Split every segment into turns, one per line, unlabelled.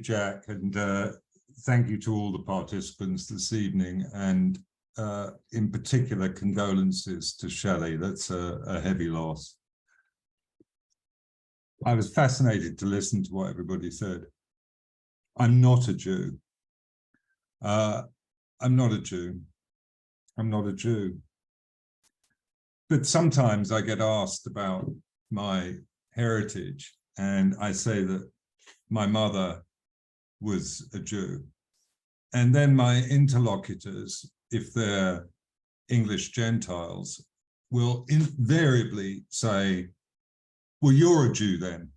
Jack, and thank you to all the participants this evening, and in particular, condolences to Shelley. That's a heavy loss. I was fascinated to listen to what everybody said. I'm not a Jew. I'm not a Jew. I'm not a Jew. But sometimes I get asked about my heritage, and I say that my mother was a Jew. And then my interlocutors, if they're English Gentiles, will invariably say, well, you're a Jew then.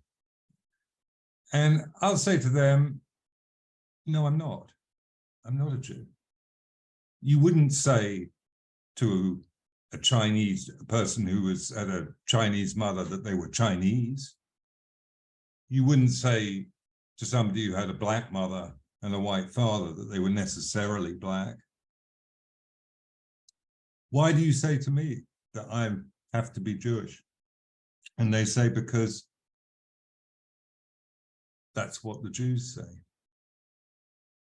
And I'll say to them, no, I'm not. I'm not a Jew. You wouldn't say to a person who had a Chinese mother that they were Chinese. You wouldn't say to somebody who had a black mother and a white father that they were necessarily black. Why do you say to me that I have to be Jewish? And they say, because that's what the Jews say.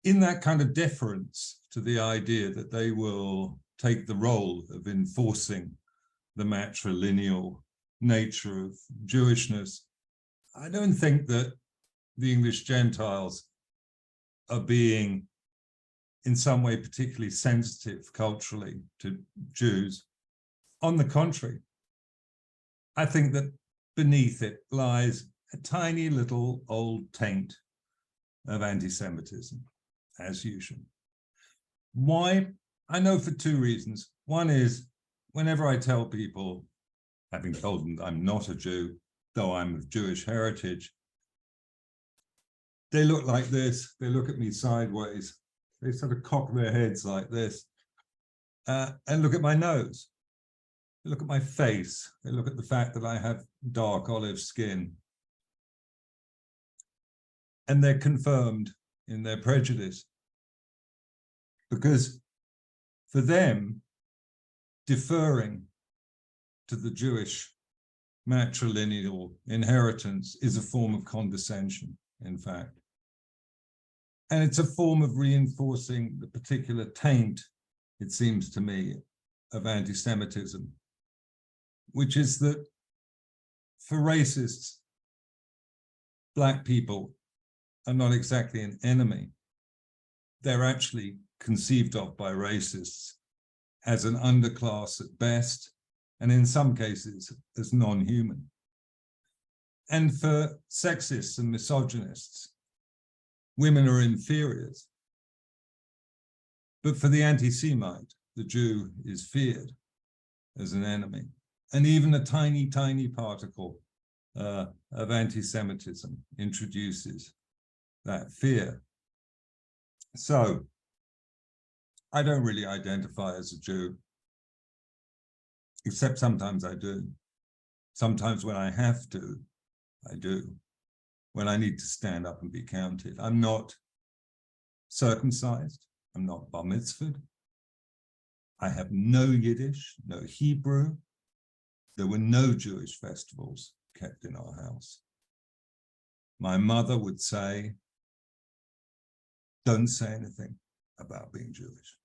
In that kind of deference to the idea that they will take the role of enforcing the matrilineal nature of Jewishness, I don't think that the English Gentiles are being in some way particularly sensitive culturally to Jews. On the contrary, I think that beneath it lies a tiny little old taint of anti-Semitism, as usual. Why? I know for two reasons. One is, whenever I tell people, having told them I'm not a Jew, though I'm of Jewish heritage, they look like this, they look at me sideways, they sort of cock their heads like this, and look at my nose. They look at my face, they look at the fact that I have dark olive skin. And they're confirmed in their prejudice. Because for them, deferring to the Jewish matrilineal inheritance is a form of condescension, in fact. And it's a form of reinforcing the particular taint, it seems to me, of anti-Semitism, which is that for racists, Black people are not exactly an enemy. They're actually conceived of by racists as an underclass at best, and in some cases as non-human. And for sexists and misogynists, women are inferiors. But for the anti-Semite, the Jew is feared as an enemy. And even a tiny, tiny particle of anti-Semitism introduces that fear. So I don't really identify as a Jew, except sometimes I do. Sometimes when I have to, I do. When I need to stand up and be counted. I'm not circumcised. I'm not bar mitzvahed. I have no Yiddish, no Hebrew. There were no Jewish festivals kept in our house. My mother would say, don't say anything about being Jewish.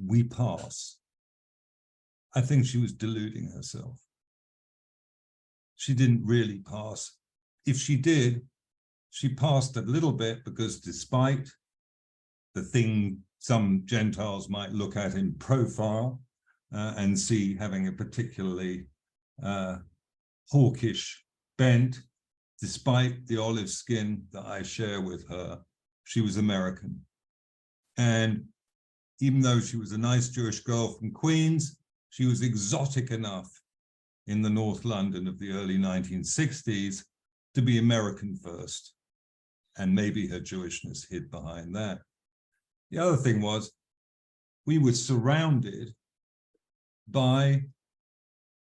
We pass. I think she was deluding herself. She didn't really pass. If she did, she passed a little bit because despite the thing some Gentiles might look at in profile and see having a particularly hawkish bent, despite the olive skin that I share with her, she was American. And even though she was a nice Jewish girl from Queens, she was exotic enough in the North London of the early 1960s to be American first. And maybe her Jewishness hid behind that. The other thing was, we were surrounded by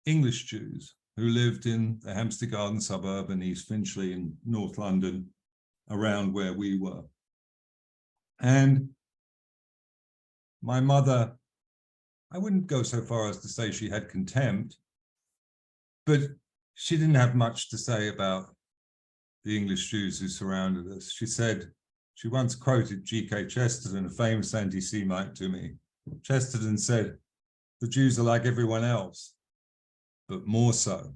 English Jews who lived in the Hampstead Garden suburb in East Finchley in North London, around where we were. And my mother, I wouldn't go so far as to say she had contempt, but she didn't have much to say about the English Jews who surrounded us. She said, she once quoted G.K. Chesterton, a famous anti-Semite, to me. Chesterton said, the Jews are like everyone else, but more so.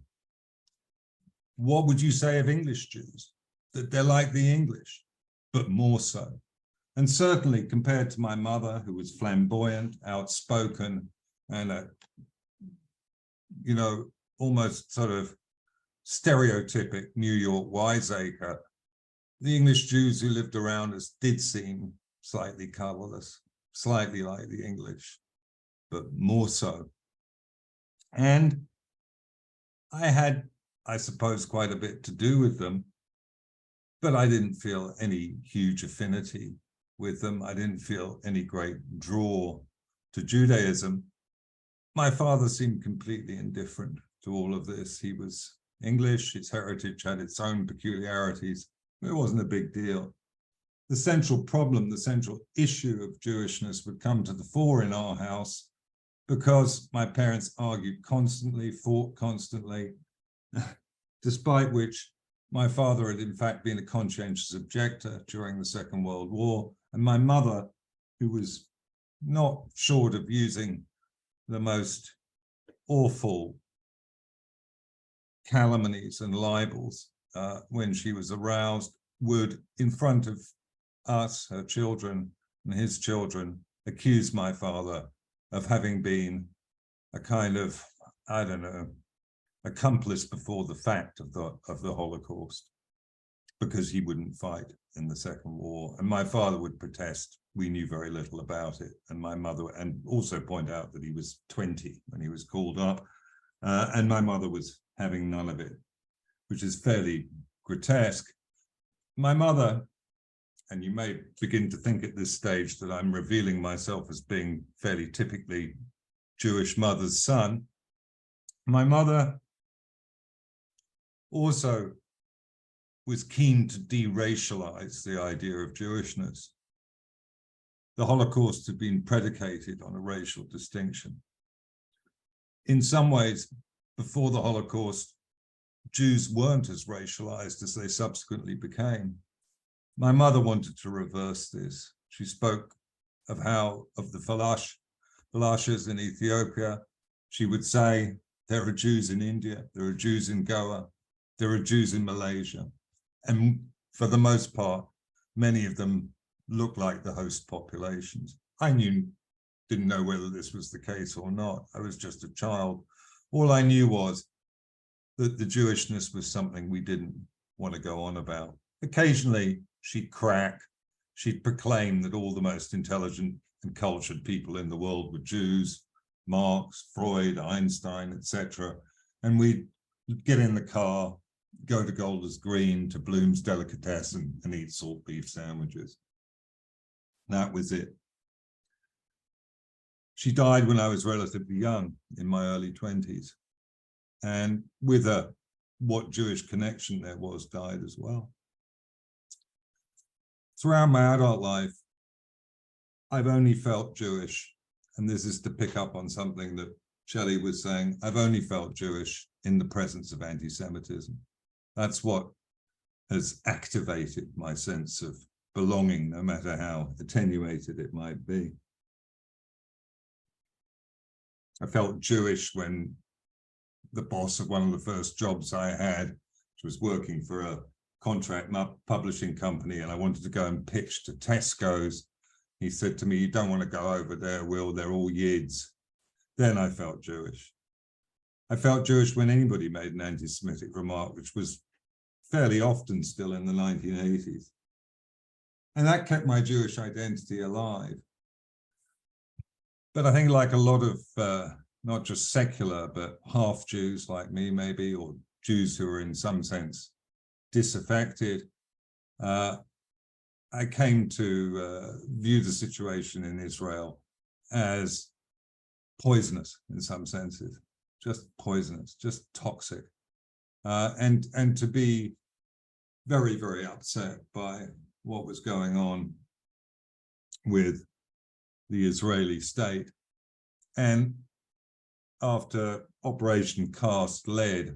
What would you say of English Jews? That they're like the English, but more so. And certainly compared to my mother, who was flamboyant, outspoken, and a, you know, almost sort of stereotypic New York wiseacre, the English Jews who lived around us did seem slightly colorless, slightly like the English, but more so. And I had, I suppose, quite a bit to do with them, but I didn't feel any huge affinity with them. I didn't feel any great draw to Judaism. My father seemed completely indifferent to all of this. He was English, his heritage had its own peculiarities. It wasn't a big deal. The central problem, the central issue of Jewishness would come to the fore in our house because my parents argued constantly, fought constantly, despite which my father had in fact been a conscientious objector during the Second World War, and my mother, who was not short of using the most awful calumnies and libels when she was aroused, would, in front of us, her children and his children, accuse my father of having been a kind of, I don't know, accomplice before the fact of the Holocaust, because he wouldn't fight in the Second War. And my father would protest we knew very little about it. And my mother, and also point out that he was 20 when he was called up, and my mother was having none of it, which is fairly grotesque. My mother, and you may begin to think at this stage that I'm revealing myself as being fairly typically Jewish mother's son. My mother also was keen to de-racialize the idea of Jewishness. The Holocaust had been predicated on a racial distinction. In some ways, before the Holocaust, Jews weren't as racialized as they subsequently became. My mother wanted to reverse this. She spoke of how, of the Falashas in Ethiopia, she would say, there are Jews in India, there are Jews in Goa, there are Jews in Malaysia. And for the most part, many of them look like the host populations. I didn't know whether this was the case or not. I was just a child. All I knew was that the Jewishness was something we didn't want to go on about. Occasionally, she'd crack, she'd proclaim that all the most intelligent and cultured people in the world were Jews, Marx, Freud, Einstein, etc. And we'd get in the car, go to Golders Green, to Bloom's Delicatessen, and eat salt beef sandwiches. That was it. She died when I was relatively young, in my early 20s. And with her, what Jewish connection there was died as well. Throughout my adult life, I've only felt Jewish, and this is to pick up on something that Shelley was saying, I've only felt Jewish in the presence of anti-Semitism. That's what has activated my sense of belonging, no matter how attenuated it might be. I felt Jewish when the boss of one of the first jobs I had, which was working for a contract publishing company, and I wanted to go and pitch to Tesco's. He said to me, you don't want to go over there, Will, they're all Yids. Then I felt Jewish. I felt Jewish when anybody made an anti-Semitic remark, which was fairly often still in the 1980s. And that kept my Jewish identity alive. But I think like a lot of, not just secular, but half Jews like me maybe, or Jews who are in some sense disaffected, I came to view the situation in Israel as poisonous in some senses, just poisonous, just toxic, and to be very, very upset by what was going on with the Israeli state. And after Operation Cast Lead,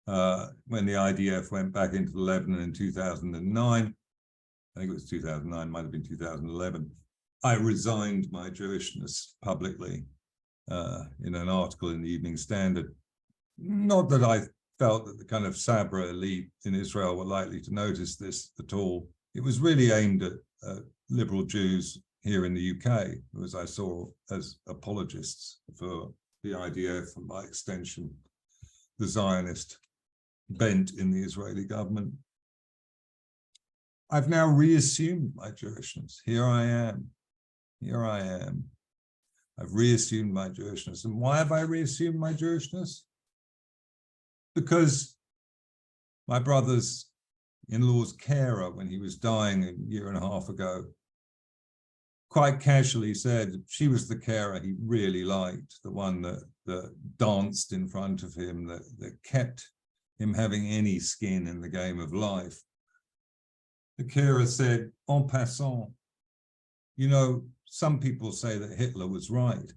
when the IDF went back into Lebanon in 2009, I think it was 2009, might have been 2011, I resigned my Jewishness publicly in an article in the Evening Standard. Not that I felt that the kind of Sabra elite in Israel were likely to notice this at all. It was really aimed at liberal Jews here in the UK, who, as I saw, as apologists for the IDF and by extension, the Zionist bent in the Israeli government. I've now reassumed my Jewishness. Here I am. Here I am. I've reassumed my Jewishness. And why have I reassumed my Jewishness? Because my brother's in-law's carer, when he was dying a year and a half ago, quite casually said she was the carer he really liked, the one that danced in front of him, that kept him having any skin in the game of life. The carer said, en passant, you know, some people say that Hitler was right.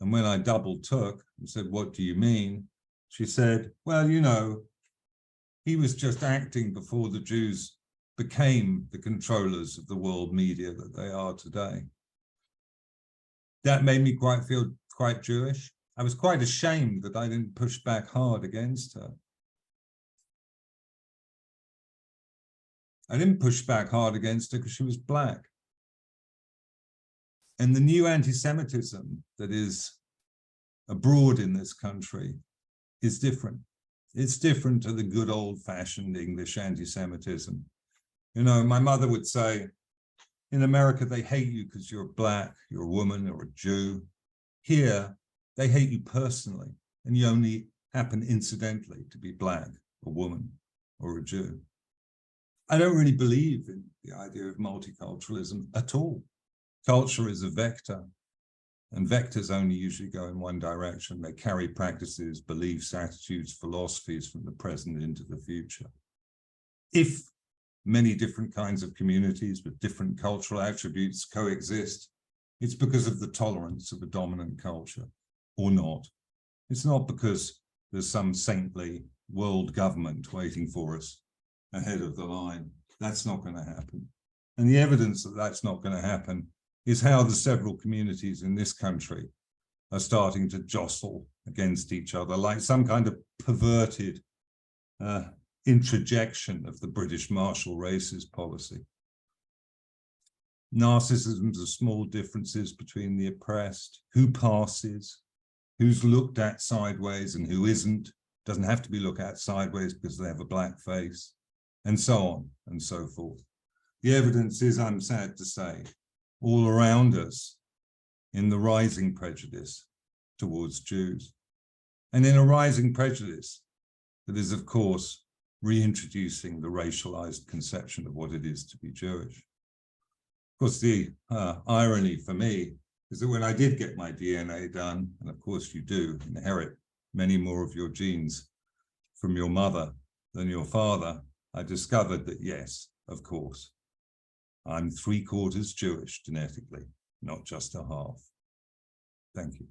And when I double took and said, what do you mean? She said, well, you know, he was just acting before the Jews became the controllers of the world media that they are today. That made me feel quite Jewish. I was quite ashamed that I didn't push back hard against her. I didn't push back hard against her because she was black. And the new anti-Semitism that is abroad in this country is different. It's different to the good old-fashioned English anti-Semitism. You know, my mother would say, in America, they hate you because you're black, you're a woman or a Jew. Here, they hate you personally, and you only happen incidentally to be black, a woman, or a Jew. I don't really believe in the idea of multiculturalism at all. Culture is a vector, and vectors only usually go in one direction. They carry practices, beliefs, attitudes, philosophies from the present into the future. If many different kinds of communities with different cultural attributes coexist, it's because of the tolerance of a dominant culture, or not. It's not because there's some saintly world government waiting for us ahead of the line. That's not going to happen. And the evidence that that's not going to happen is how the several communities in this country are starting to jostle against each other, like some kind of perverted introjection of the British martial races policy. Narcissisms of small differences between the oppressed, who passes, who's looked at sideways and who isn't, doesn't have to be looked at sideways because they have a black face, and so on and so forth. The evidence is, I'm sad to say, all around us in the rising prejudice towards Jews, and in a rising prejudice that is, of course, reintroducing the racialized conception of what it is to be Jewish. Of course, the irony for me is that when I did get my DNA done, and of course you do inherit many more of your genes from your mother than your father, I discovered that yes, of course, I'm 3/4 Jewish genetically, not just a half. Thank you.